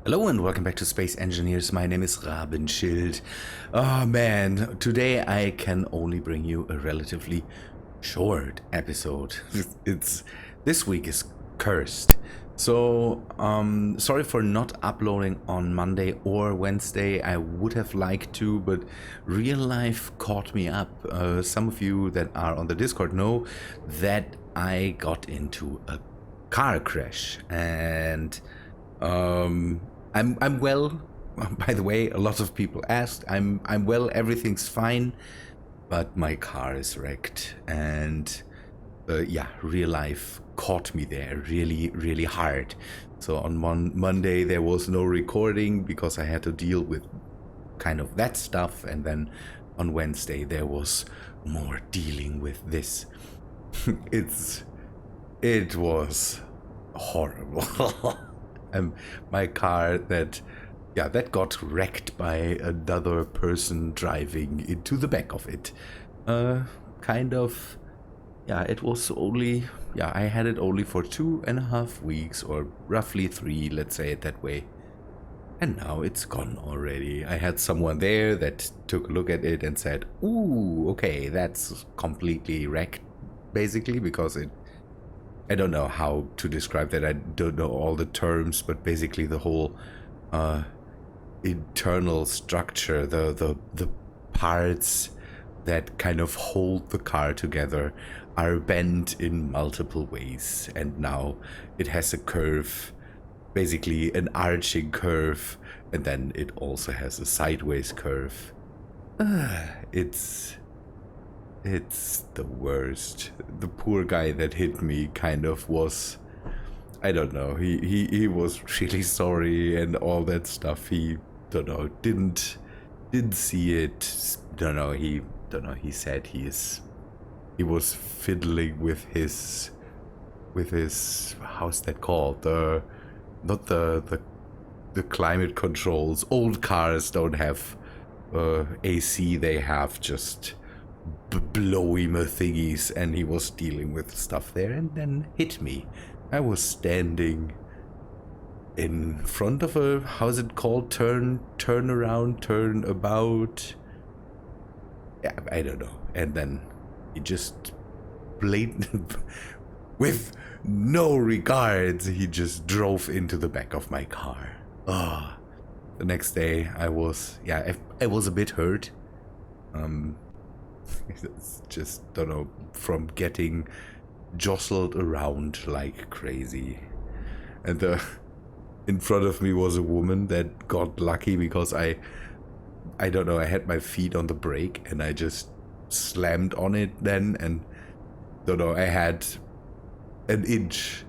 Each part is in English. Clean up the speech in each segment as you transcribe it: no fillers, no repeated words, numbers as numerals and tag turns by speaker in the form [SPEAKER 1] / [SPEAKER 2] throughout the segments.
[SPEAKER 1] Hello and welcome back to Space Engineers. My name is Rabenschild. Oh man, today I can only bring you a relatively short episode. This week is cursed. So, sorry for not uploading on Monday or Wednesday. I would have liked to, but real life caught me up. Some of you that are on the Discord know that I got into a car crash and I'm well. By the way, a lot of people asked. I'm well. Everything's fine, but my car is wrecked, and yeah, real life caught me there really hard. So on Monday there was no recording because I had to deal with kind of that stuff, and then on Wednesday there was more dealing with this. It was horrible. My car that got wrecked by another person driving into the back of it. It was only, I had it only for 2.5 weeks, or roughly 3, let's say it that way. And now it's gone already. I had someone there that took a look at it and said, ooh, okay, that's completely wrecked, basically, because I don't know how to describe that. I don't know all the terms, but basically the whole internal structure, the parts that kind of hold the car together are bent in multiple ways, and now it has a curve, basically an arching curve, and then it also has a sideways curve. It's the worst. The poor guy that hit me kind of was, I don't know, he was really sorry and all that stuff. He, don't know, didn't see it. He said he was fiddling with his how's that called? Not the climate controls. Old cars don't have AC, they have just blowy thingies, and he was dealing with stuff there and then hit me. I was standing in front of a, how's it called, turnabout, yeah, I don't know, and then he just blatant with no regards, he just drove into the back of my car. The next day I was a bit hurt. It's just, don't know, from getting jostled around like crazy. And in front of me was a woman that got lucky because I don't know, I had my feet on the brake and I just slammed on it then, and don't know, I had an inch.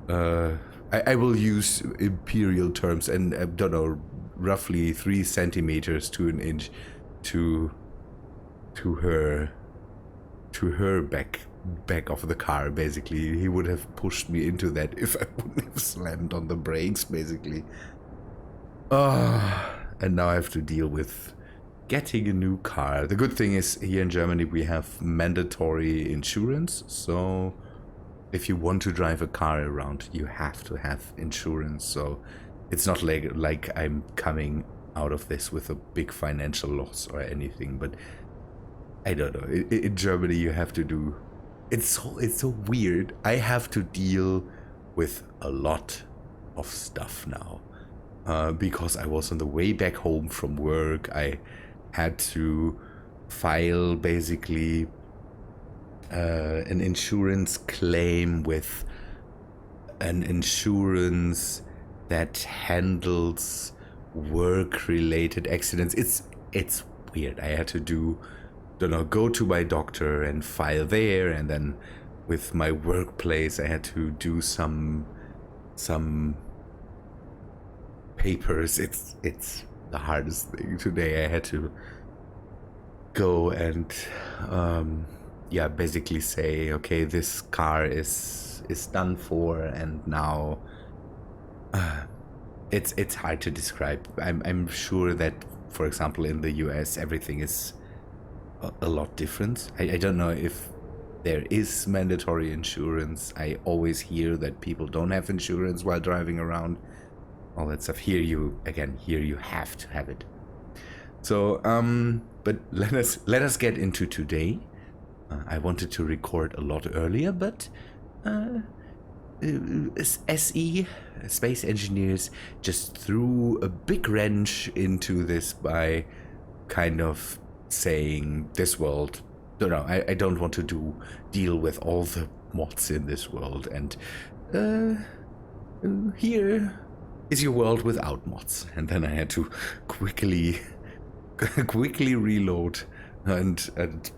[SPEAKER 1] I will use imperial terms, and I don't know, roughly 3 centimeters to an inch to her back of the car. Basically, he would have pushed me into that if I wouldn't have slammed on the brakes, basically. And now I have to deal with getting a new car. The good thing is, here in Germany we have mandatory insurance, so if you want to drive a car around, you have to have insurance. So it's not like I'm coming out of this with a big financial loss or anything, but I don't know. In Germany, you have to do. It's so weird. I have to deal with a lot of stuff now, because I was on the way back home from work. I had to file basically an insurance claim with an insurance that handles work-related accidents. It's weird. I had to go to my doctor and file there, and then with my workplace I had to do some papers. It's the hardest thing today. I had to go and basically say, okay, this car is done for, and now it's hard to describe. I'm sure that, for example, in the US everything is a lot different. I don't know if there is mandatory insurance. I always hear that people don't have insurance while driving around. all that stuff. Here you have to have it. So, but let us get into today. I wanted to record a lot earlier, but SE, Space Engineers, just threw a big wrench into this by kind of saying this world, I don't want to deal with all the mods in this world, and here is your world without mods. And then I had to quickly reload and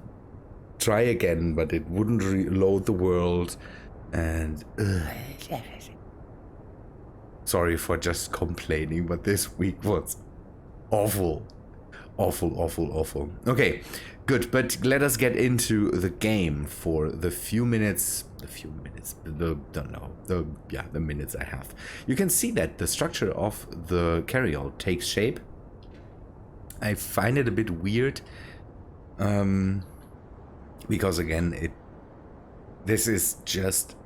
[SPEAKER 1] try again, but it wouldn't reload the world. And sorry for just complaining, but this week was awful. Okay, good, but let us get into the game for the minutes I have. You can see that the structure of the Kerbal takes shape. I find it a bit weird, because again, this is just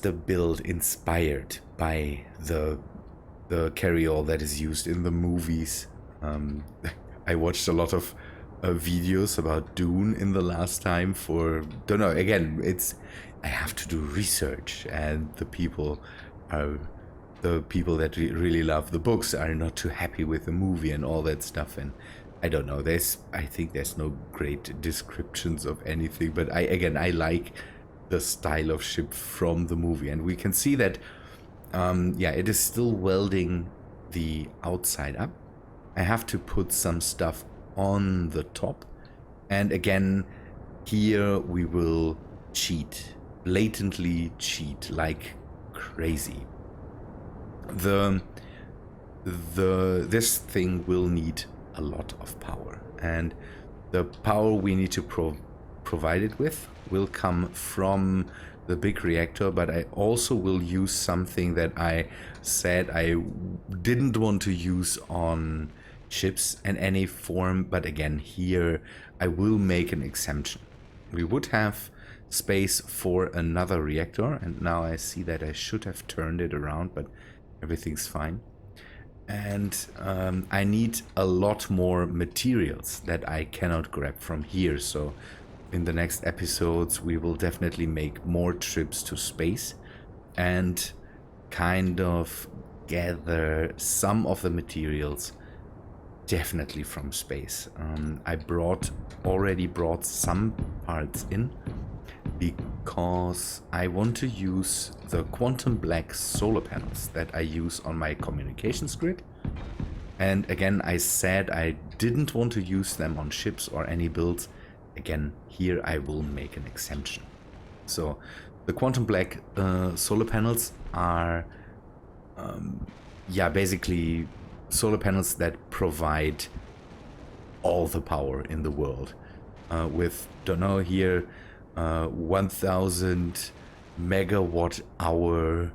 [SPEAKER 1] a build inspired by the Kerbal that is used in the movies. I watched a lot of videos about Dune in the last time I have to do research, and the people that really love the books are not too happy with the movie and all that stuff. And I don't know, I think there's no great descriptions of anything, but I like the style of ship from the movie, and we can see that it is still welding the outside up. I have to put some stuff on the top, and again here we will blatantly cheat like crazy. This thing will need a lot of power, and the power we need to provide it with will come from the big reactor, but I also will use something that I said I didn't want to use on ships in any form, but again here I will make an exemption. We would have space for another reactor, and now I see that I should have turned it around, but everything's fine. And I need a lot more materials that I cannot grab from here, so in the next episodes we will definitely make more trips to space and kind of gather some of the materials definitely from space. I already brought some parts in because I want to use the quantum black solar panels that I use on my communications grid. And again, I said I didn't want to use them on ships or any builds. Again, here I will make an exemption. So the quantum black solar panels are basically solar panels that provide all the power in the world with, don't know here, 1000 megawatt hour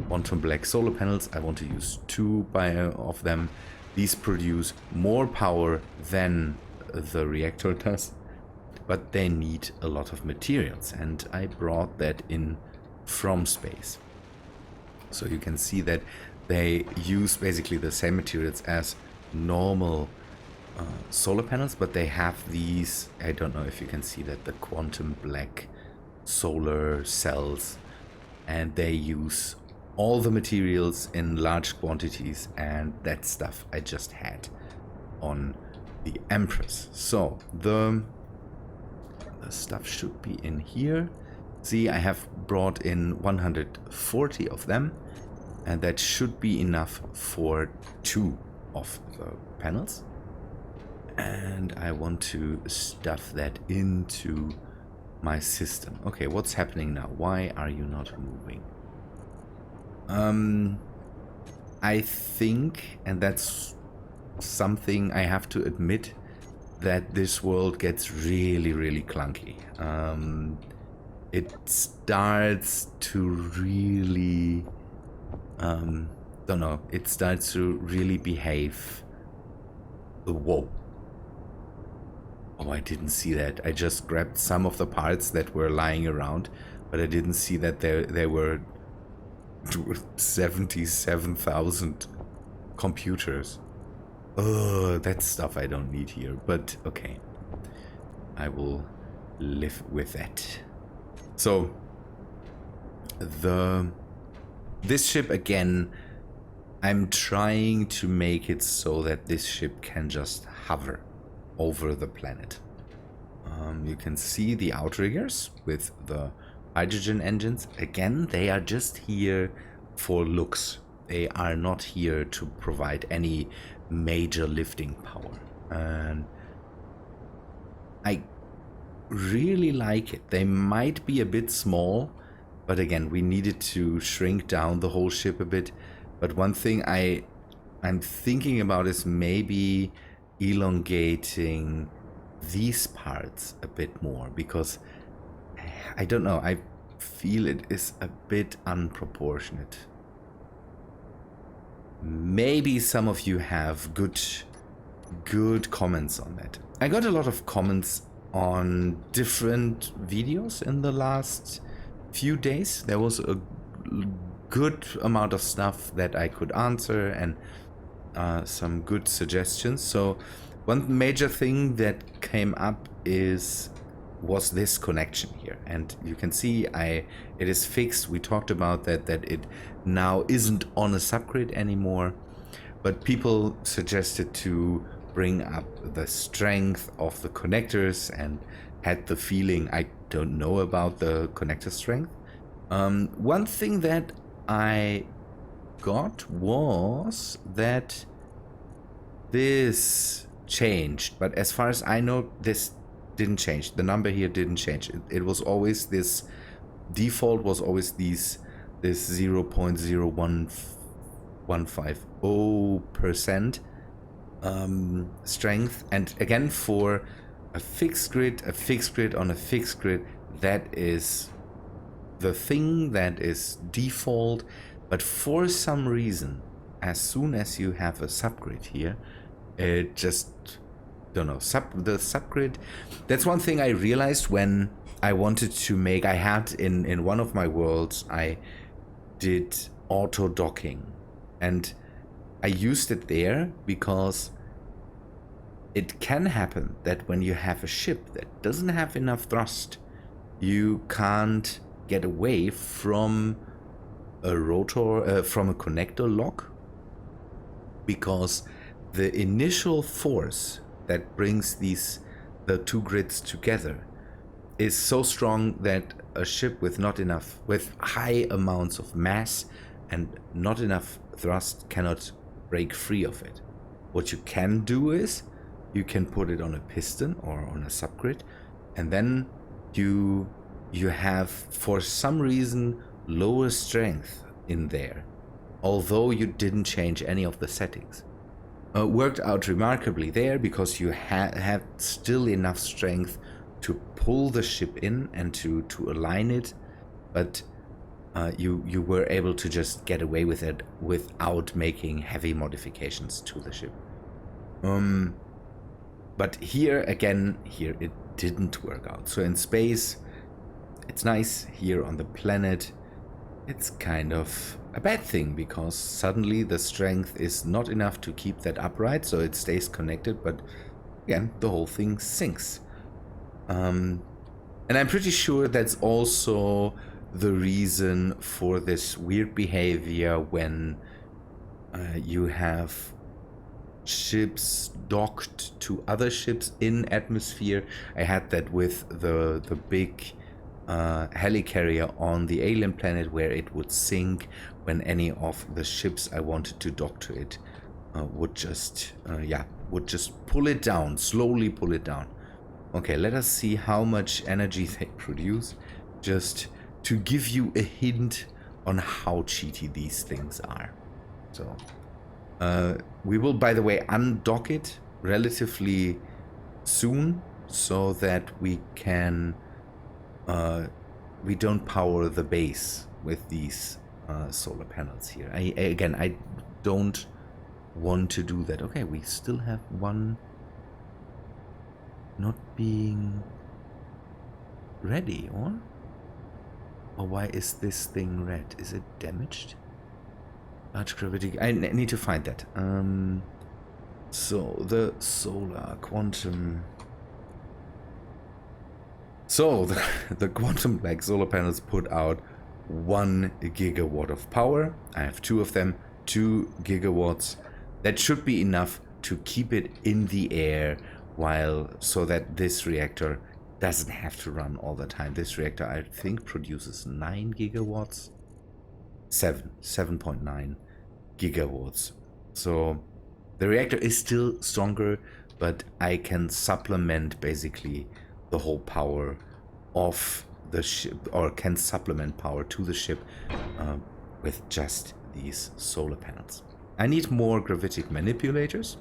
[SPEAKER 1] quantum black solar panels. I want to use 2 of them. These produce more power than the reactor does, but they need a lot of materials, and I brought that in from space. So you can see that they use basically the same materials as normal solar panels, but they have these, I don't know if you can see that, the quantum black solar cells, and they use all the materials in large quantities, and that stuff I just had on the Empress. So the stuff should be in here. See, I have brought in 140 of them, and that should be enough for 2 of the panels. And I want to stuff that into my system. Okay, what's happening now? Why are you not moving? I think, and that's something I have to admit, that this world gets really, really clunky. It starts to really, it starts to really behave. Whoa. Oh, I didn't see that. I just grabbed some of the parts that were lying around, but I didn't see that they were 77,000 computers. That's stuff I don't need here, but okay. I will live with that. So, this ship again, I'm trying to make it so that this ship can just hover over the planet. You can see the outriggers with the hydrogen engines. Again, they are just here for looks. They are not here to provide any major lifting power. And I really like it. They might be a bit small, but again, we needed to shrink down the whole ship a bit. But one thing I'm thinking about is maybe elongating these parts a bit more, because I don't know, I feel it is a bit unproportionate. Maybe some of you have good comments on that. I got a lot of comments on different videos in the last few days. There was a good amount of stuff that I could answer, and some good suggestions. So one major thing that came up was this connection here, and you can see it is fixed. We talked about that it now isn't on a subgrid anymore, but people suggested to bring up the strength of the connectors and had the feeling I don't know about the connector strength. One thing that I got was that this changed, but as far as I know, this didn't change. The number here didn't change. It was always this default was always this 0.01150% strength. And again, for a fixed grid on a fixed grid, that is the thing that is default. But for some reason, as soon as you have a subgrid here, it just, don't know, the subgrid. That's one thing I realized when I wanted to make, I had in one of my worlds, I did auto docking, and I used it there because it can happen that when you have a ship that doesn't have enough thrust, you can't get away from a rotor, from a connector lock, because the initial force that brings the two grids together is so strong that a ship with high amounts of mass and not enough thrust cannot break free of it. What you can do is you can put it on a piston or on a subgrid, and then you have, for some reason, lower strength in there, although you didn't change any of the settings. Worked out remarkably there, because you had still enough strength to pull the ship in and to align it, but you were able to just get away with it without making heavy modifications to the ship. But here it didn't work out. So in space, it's nice. Here on the planet, it's kind of a bad thing, because suddenly the strength is not enough to keep that upright, so it stays connected, but again, the whole thing sinks. And I'm pretty sure that's also the reason for this weird behavior when you have ships docked to other ships in atmosphere. I had that with the big helicarrier on the alien planet, where it would sink when any of the ships I wanted to dock to it would just pull it down, slowly pull it down. Okay, let us see how much energy they produce, just to give you a hint on how cheaty these things are. So we will, by the way, undock it relatively soon, so that we can we don't power the base with these solar panels here. I don't want to do that. Okay, we still have one not being ready, or Or why is this thing red? Is it damaged? Large gravity. I need to find that. So the solar quantum. So the quantum black solar panels put out 1 gigawatt of power. I have 2 of them, 2 gigawatts. That should be enough to keep it in the air so that this reactor doesn't have to run all the time. This reactor, I think, produces 9 gigawatts. 7.9 gigawatts. So the reactor is still stronger, but I can supplement basically the whole power of the ship, or can supplement power to the ship with just these solar panels. I need more gravitic manipulators,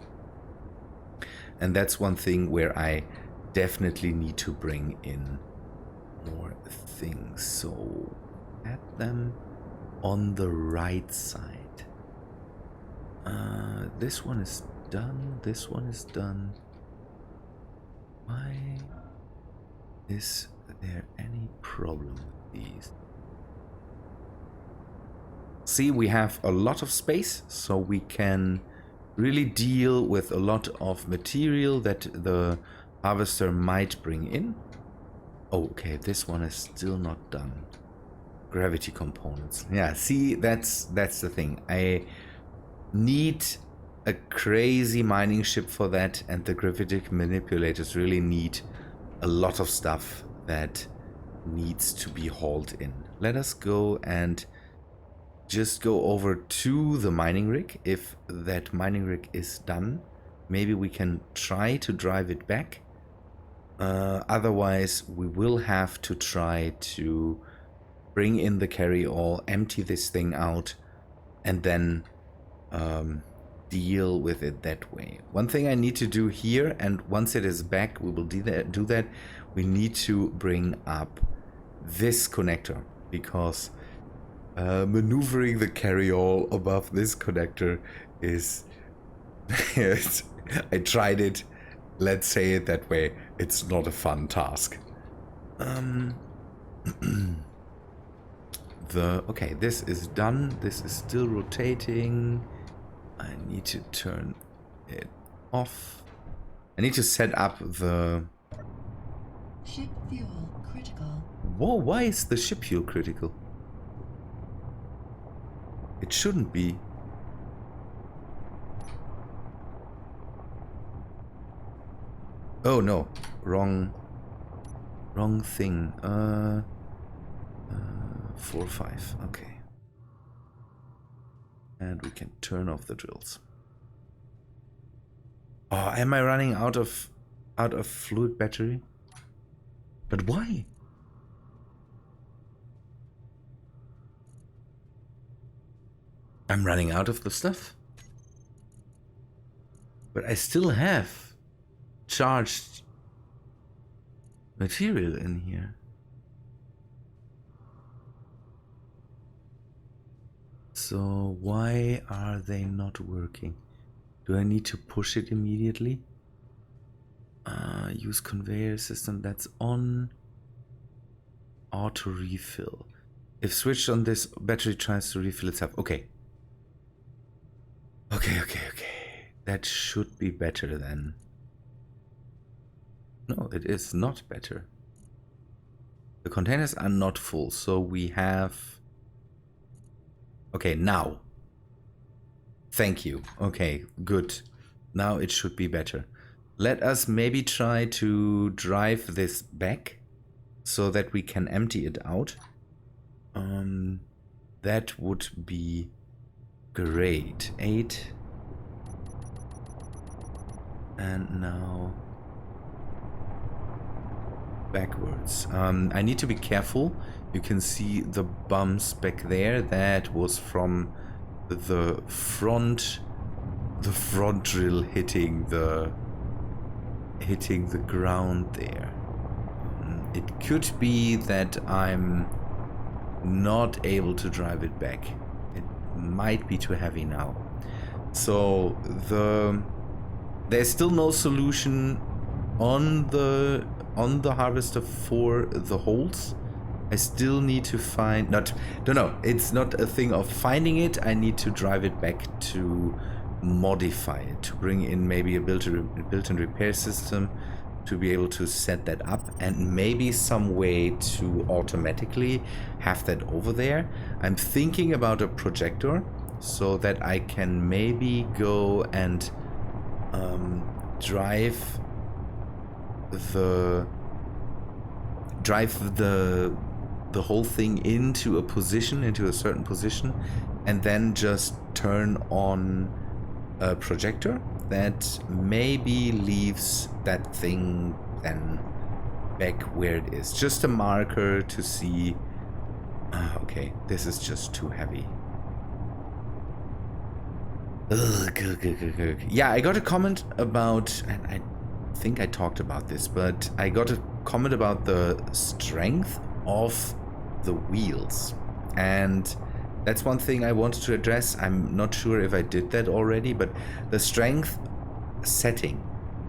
[SPEAKER 1] and that's one thing where I definitely need to bring in more things. So add them on the right side. This one is done. This one is done. Why is there any problem with these? See, we have a lot of space, so we can really deal with a lot of material that the harvester might bring in. Oh, okay, this one is still not done. Gravity components. Yeah, see, that's the thing. I need a crazy mining ship for that, and the gravitic manipulators really need a lot of stuff that needs to be hauled in. Let us go and just go over to the mining rig. If that mining rig is done, maybe we can try to drive it back. Otherwise, we will have to try to bring in the carry-all, empty this thing out, and then deal with it that way. One thing I need to do here, and once it is back, we will do that. We need to bring up this connector, because maneuvering the carry-all above this connector is I tried it, let's say it that way, it's not a fun task. Okay, this is done. This is still rotating. I need to turn it off. I need to set up the
[SPEAKER 2] ship fuel critical.
[SPEAKER 1] Whoa, why is the ship fuel critical? It shouldn't be. Oh no, wrong thing. 4-5, okay. And we can turn off the drills. Oh, am I running out of fluid battery? But why? I'm running out of the stuff. But I still have charged material in here. So why are they not working? Do I need to push it immediately? Use conveyor system, that's on. Auto refill. If switched on, this battery tries to refill itself. Okay. Okay. That should be better then. No, it is not better. The containers are not full, so we have... Okay, now. Thank you. Okay, good. Now it should be better. Let us maybe try to drive this back so that we can empty it out. That would be great. 8. And now backwards. I need to be careful. You can see the bumps back there. That was from the front drill hitting the ground there. It could be that I'm not able to drive it back. It might be too heavy now. So there's still no solution on the harvester for the holes. I still need to find, don't know, it's not a thing of finding it. I need to drive it back to modify it, to bring in maybe a built-in repair system to be able to set that up, and maybe some way to automatically have that over there. I'm thinking about a projector so that I can maybe go and drive the whole thing into a certain position, and then just turn on a projector that maybe leaves that thing then back where it is. Just a marker to see. Okay, this is just too heavy. Ugh. Yeah, I got a comment about, and I think I talked about this, but I got a comment about the strength of the wheels, and that's one thing I wanted to address. I'm not sure if I did that already, but the strength setting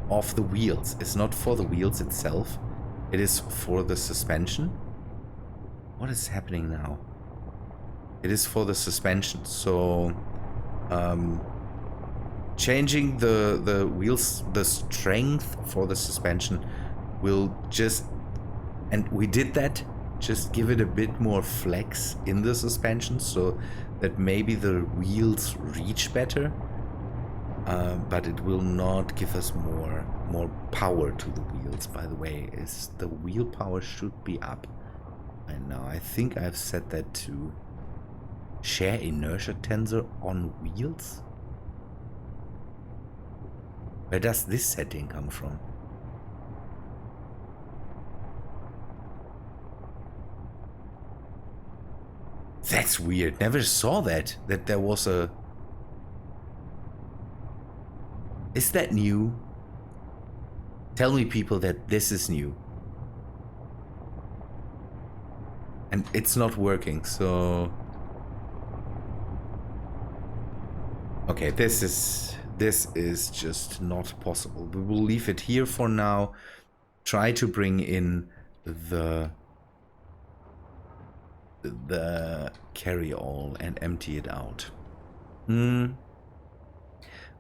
[SPEAKER 1] of the wheels is not for the wheels itself, it is for the suspension. What is happening now? It is for the suspension, so changing the wheels, the strength for the suspension will just, and we did that, just give it a bit more flex in the suspension so that maybe the wheels reach better, but it will not give us more power to the wheels. By the way, is the wheel power should be up. And now I think I've set that to share inertia tensor on wheels. Where does this setting come from? That's weird. Never saw that there was a... Is that new? Tell me, people, that this is new. And it's not working, so... Okay, this is just not possible. We will leave it here for now. Try to bring in the carry-all and empty it out.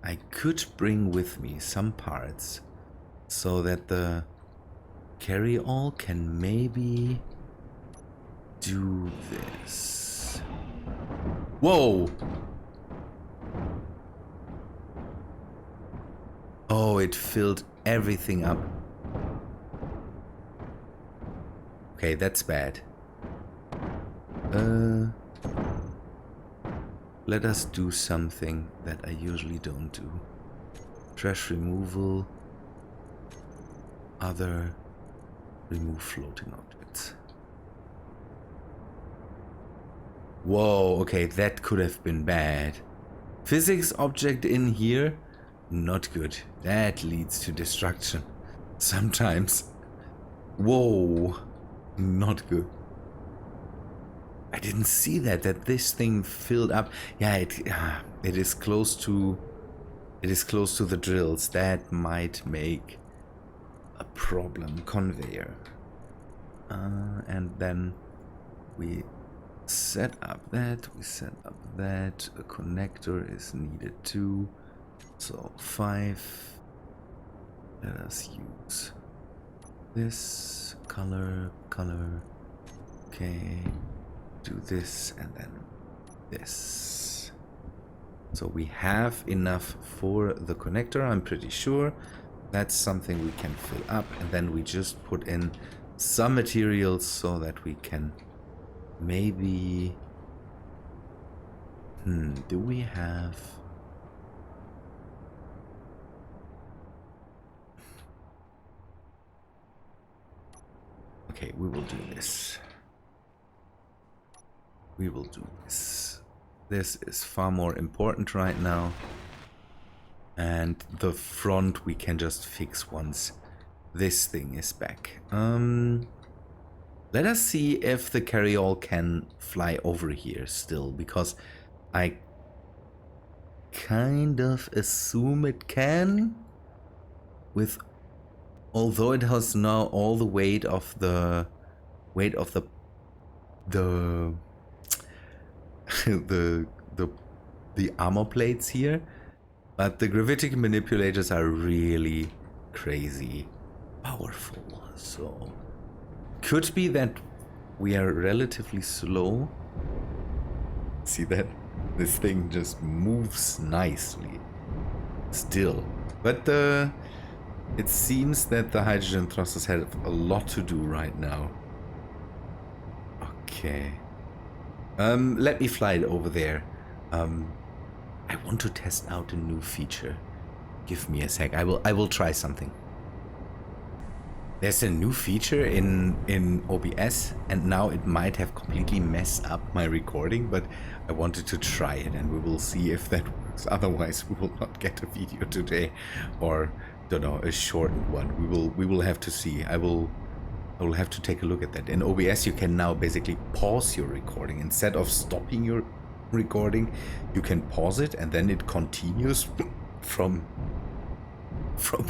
[SPEAKER 1] I could bring with me some parts so that the carry-all can maybe do this. Whoa! Oh, it filled everything up. Okay, that's bad. Let us do something that I usually don't do. Trash removal. Other. Remove floating objects. Whoa, okay, that could have been bad. Physics object in here. Not good. That leads to destruction. Sometimes. Whoa. Not good. I didn't see that this thing filled up. Yeah, it is close to the drills. That might make a problem. Conveyor. And then we set up that. A connector is needed too. So 5. Let us use this color. Okay. Do this and then this. So we have enough for the connector, I'm pretty sure. That's something we can fill up, and then we just put in some materials so that we can maybe... do we have... Okay, we will do this. This is far more important right now. And the front we can just fix once this thing is back. Let us see if the carry-all can fly over here still, because I kind of assume it can. Although it has now all the weight of the the the the the armor plates here, but the gravitic manipulators are really crazy powerful. So could be that we are relatively slow. See that? This thing just moves nicely still. But it seems that the hydrogen thrusters have a lot to do right now. Okay. Let me fly it over there. I want to test out a new feature. Give me a sec. I will try something. There's a new feature in OBS, and now it might have completely messed up my recording, but I wanted to try it, and we will see if that works. Otherwise, we will not get a video today, or don't know, a shortened one. We will have to see. I will have to take a look at that. In OBS, you can now basically pause your recording instead of stopping your recording. You can pause it, and then it continues from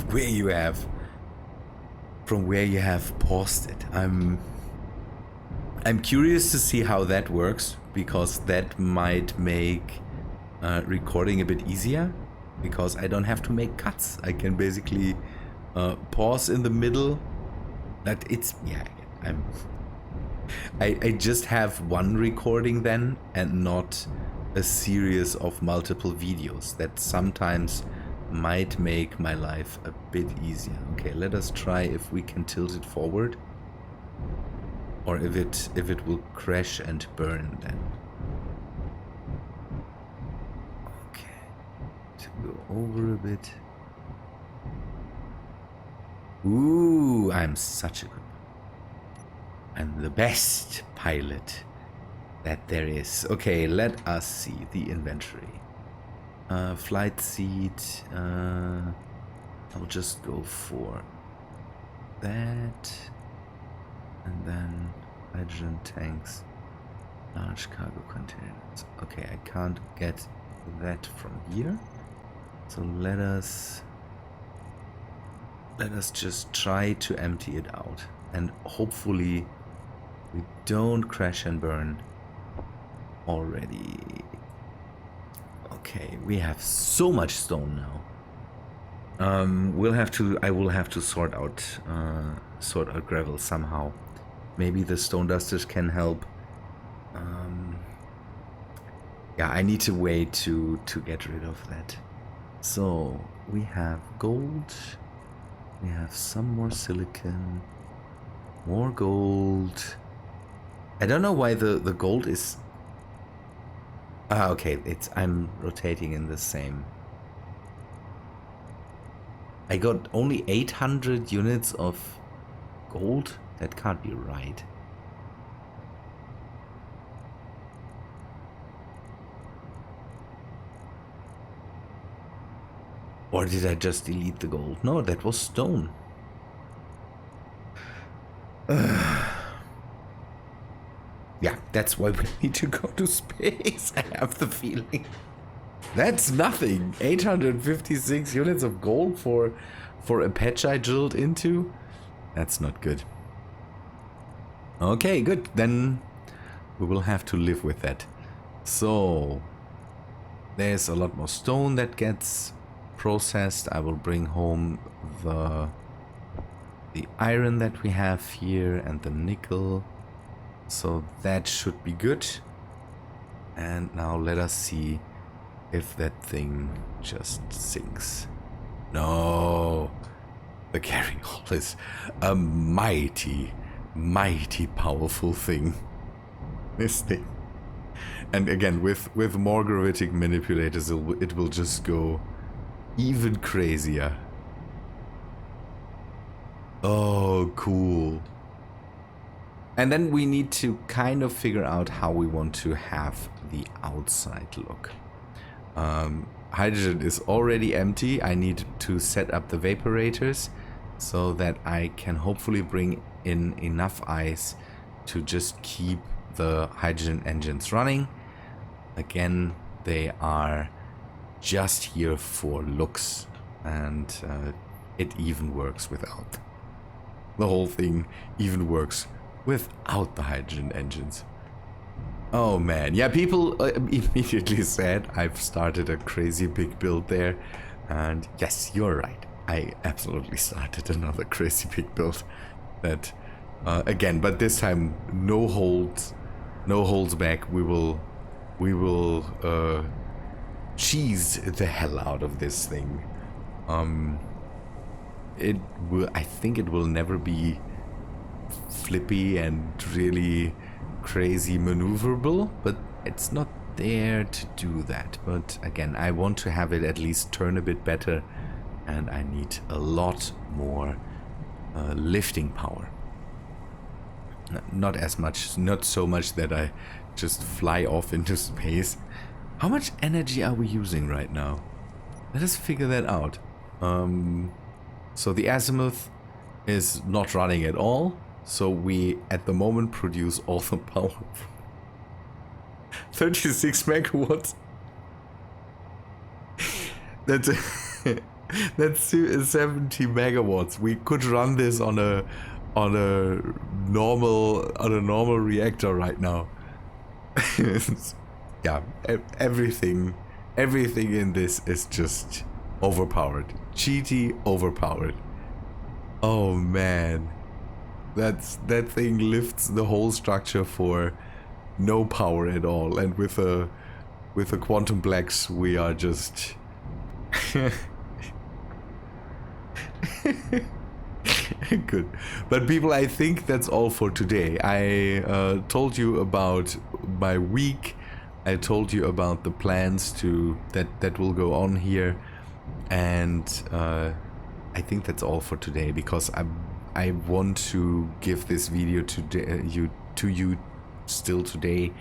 [SPEAKER 1] where you have. From where you have paused it. I'm curious to see how that works, because that might make recording a bit easier, because I don't have to make cuts. I can basically pause in the middle. That it's I just have one recording then, and not a series of multiple videos. That sometimes might make my life a bit easier. Okay, let us try if we can tilt it forward, or if it will crash and burn then. Okay, to go over a bit. Ooh, I'm such a good. I'm the best pilot that there is. Okay, let us see the inventory. Flight seat, I'll just go for that, and then hydrogen tanks, large cargo containers. Okay, I can't get that from here, so let us just try to empty it out, and hopefully we don't crash and burn already. Okay, we have so much stone now. I will have to sort out gravel somehow. Maybe the stone dusters can help. Yeah, I need a way to get rid of that. So we have gold. We have some more silicon. More gold. I don't know why the gold is. Okay, I'm rotating in the same. I got only 800 units of gold? That can't be right. Or did I just delete the gold? No, that was stone. Yeah, that's why we need to go to space. I have the feeling. That's nothing. 856 units of gold for a patch I drilled into. That's not good. Okay, good. Then we will have to live with that. So there's a lot more stone that gets processed. I will bring home the iron that we have here and the nickel. So that should be good. And now let us see if that thing just sinks. No. The carrying hull is a mighty, mighty powerful thing. This thing. And again, with more gravitic manipulators, it will just go even crazier. Oh, cool. And then we need to kind of figure out how we want to have the outside look. Hydrogen is already empty. I need to set up the vaporators so that I can hopefully bring in enough ice to just keep the hydrogen engines running. Again, they are just here for looks, and it even works without. The whole thing even works without the hydrogen engines. Oh man, yeah, people immediately said I've started a crazy big build there, and yes, you're right. I absolutely started another crazy big build. That again, but this time no holds back. We will cheese the hell out of this thing. It will. I think it will never be flippy and really crazy maneuverable, but it's not there to do that. But again, I want to have it at least turn a bit better, and I need a lot more lifting power. Not as much, not so much that I just fly off into space. How much energy are we using right now? Let us figure that out. So the azimuth is not running at all. So we, at the moment, produce all the power. 36 megawatts. That's that's 70 megawatts. We could run this on a normal reactor right now. Yeah, everything in this is just overpowered. Cheaty overpowered. Oh man. That thing lifts the whole structure for no power at all, and with a quantum blacks we are just good. But people, I think that's all for today. I told you about my week. I told you about the plans that will go on here, and I think that's all for today, because I want to give this video to you still today,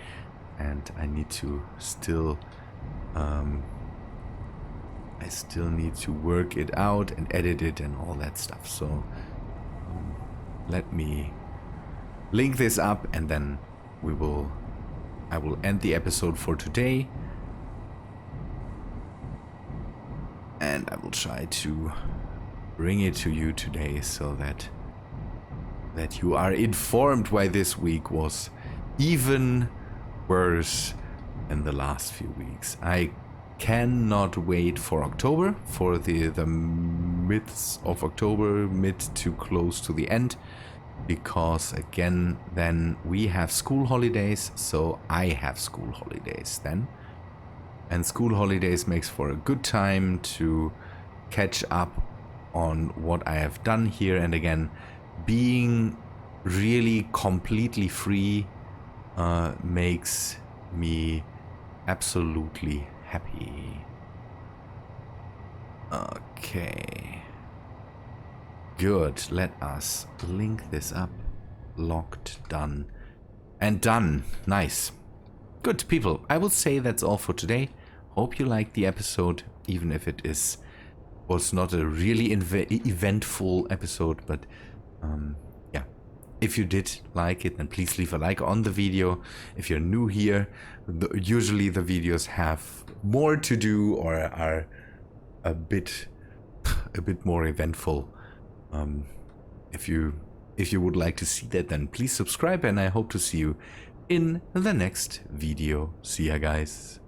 [SPEAKER 1] and I need to still I still need to work it out and edit it and all that stuff. So let me link this up, and then I will end the episode for today, and I will try to bring it to you today so that you are informed why this week was even worse than the last few weeks. I cannot wait for October, for the midst of October, mid to close to the end, because again, then we have school holidays, so I have school holidays then. And school holidays makes for a good time to catch up on what I have done here, and again, being really completely free makes me absolutely happy. Okay. Good. Let us link this up. Locked, done, and done. Nice. Good, people. I will say that's all for today. Hope you liked the episode, even if it was not a really eventful episode, but yeah. If you did like it, then please leave a like on the video. If you're new here, usually the videos have more to do or are a bit more eventful. If you would like to see that, then please subscribe, and I hope to see you in the next video. See ya, guys.